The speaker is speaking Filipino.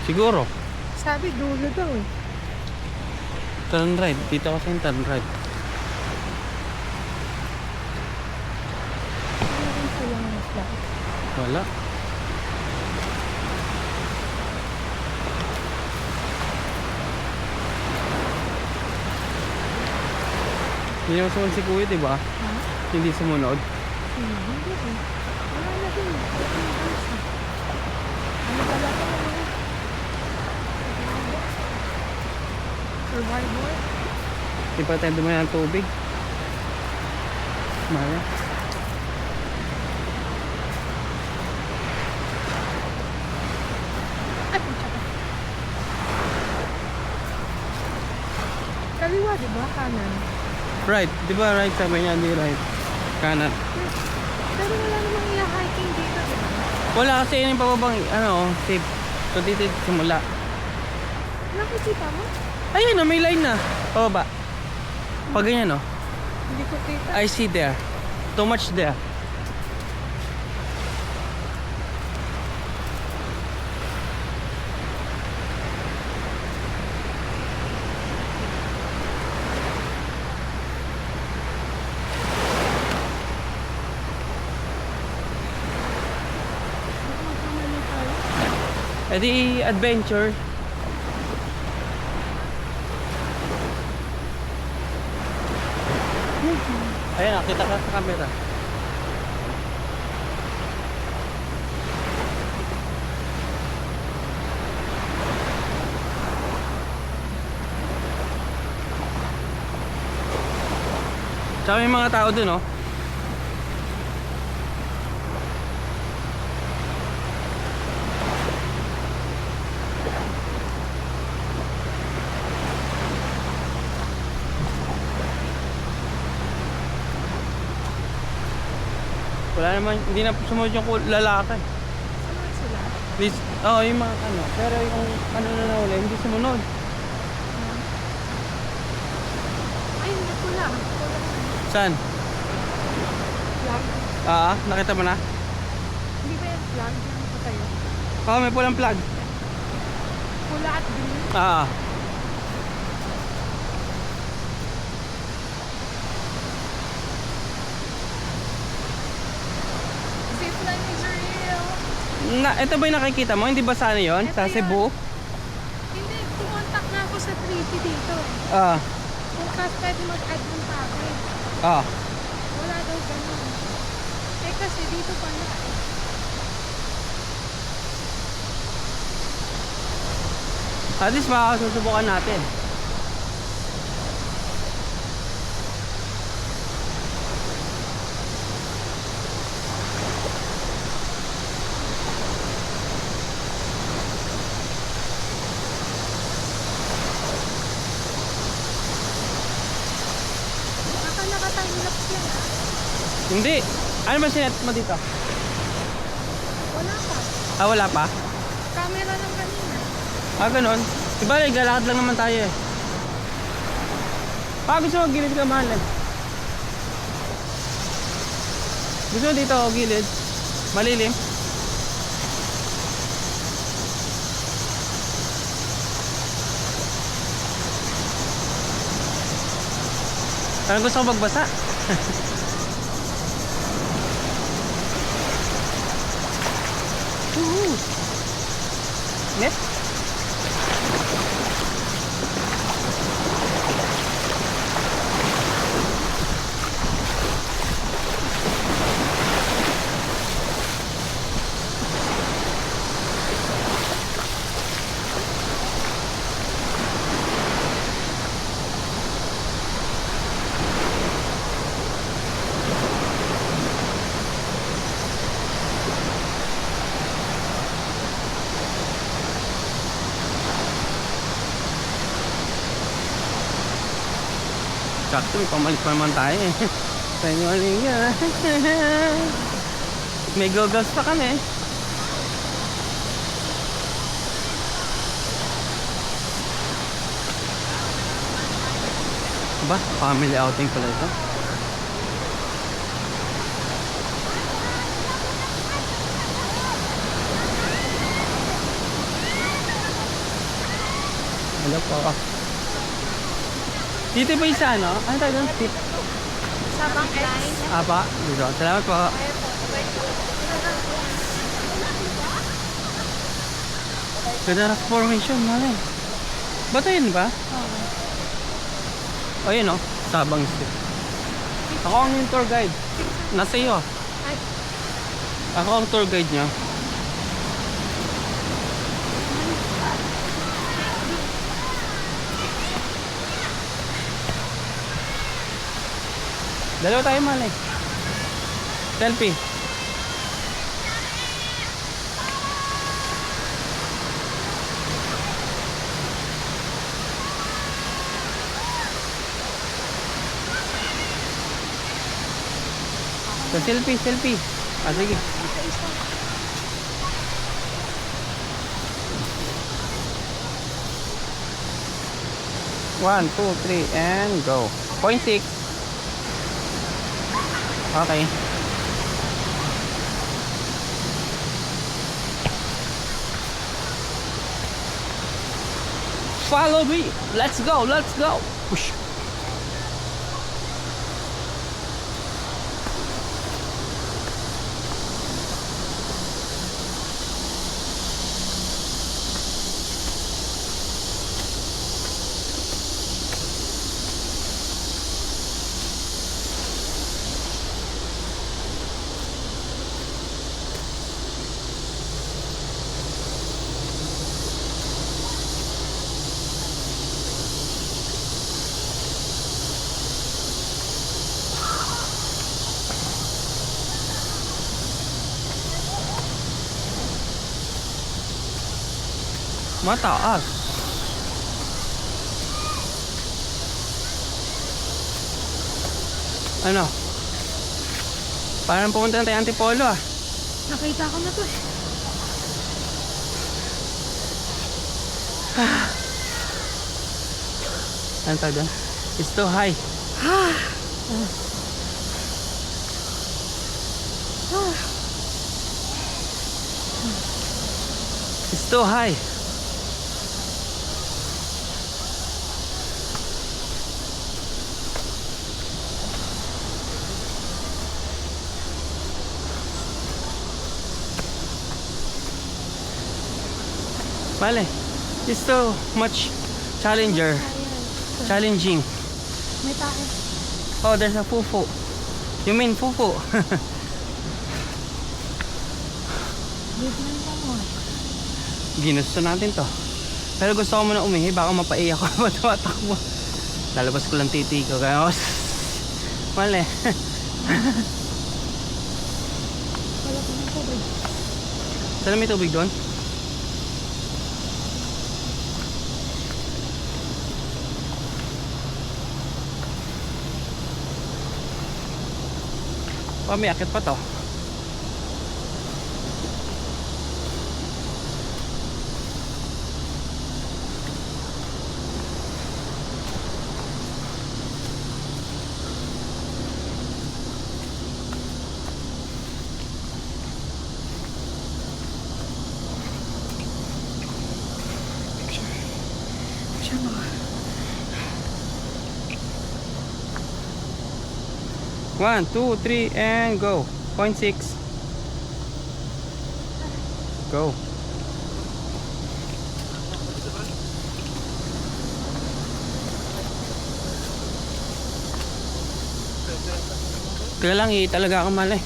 Siguro. Sabi dulo daw eh. Turn right. Dito kasi yung turn right. Ano rin silang flag? Wala. Hindi naman sumunod si Kuya, diba? Ha? Hindi sumunod. Hindi eh. Wala na din. Ano pala ito? Survivor? Hindi pa tayo dumayan ng tubig. Maya. Ay, pucha ka. Kaliwa, di ba? Kanan. Right. Diba right? Sabi niya, di right. Kanan. Pero wala namang i-hiking dito, di ba? Wala kasi yun yung pababang, ano, safe. So dito simula. Nakikita mo? Ayun na, may line na. Pababa. Pag ganyan, no? Hindi ko kita. I see there. Too much there. Magkamali tayo. Eh di adventure. Ayan, nakita ka sa camera. Tsaka may mga tao dun, oh. Wala naman, hindi na sumunod yung lalaki. Sunod sila. Please, oh, yung mga ano. Pero yung ano na nawala, hindi sumunod. Ay, hindi ko lang. Saan? Flag. Nakita mo na? Hindi ba yung flag? Yan pa tayo. Oh, may pulang plug. Pula at green. Zipline is real. Ito ba yung nakikita mo? Hindi ba sa ano yun? Ito Sa yun. Cebu? Hindi, kumontak na ako sa 3P dito. Ah, Kung pwede mag-add ng package. ah. Wala daw ganun. Eh kasi dito pala eh. At least makakasusubukan natin. Baka naka-timelapse yan ah. Hindi. Ano ba sinet mo dito? Wala pa. Wala pa? Camera lang kanina. Ganun. Diba, galakad lang naman tayo eh. Gusto mo gilid ka, mahal eh. Gusto mo dito, gilid. Malilim. Parang gusto ko magbasa. Woohoo! Net? Sakto, may pamalit pa naman tayo eh. Sa inyo nga. May goggles pa kami. Ba, family outing pala ito. Hello po. Dito ba isa, no? Ano tayo doon? Sabang line. Apa, dito. Salamat po. Ganda na formation, mali. Bato yun ba? O yun, no? Sabang Street. Ako ang yung tour guide. Nasa iyo. Ako ang tour guide niya. Dalawa tayo mali. Selfie. So, selfie, selfie. Ah, sige. One, two, three, and go. 0.6. Okay. Follow me. Let's go. Let's go. Push. Mataas. Ano? Parang pumunta na tayo Antipolo ah. Nakita ko na to. Ano tawag doon? It's too high. It's too high. Vale. It's too much challenging. May tao. Oh, there's a fufu. You mean fufu? Wait lang mo. Ginusto natin to. Pero gusto ko muna umihi, baka mapaiyak ako tumatakbo. Lalabas ko lang titi ko kaya mali. Wala ko ng tubig. Saan may tubig doon? May akit pa to. Siya mo. 1, 2, 3 and go. 0.6. Go. Kaya lang talaga ako mali.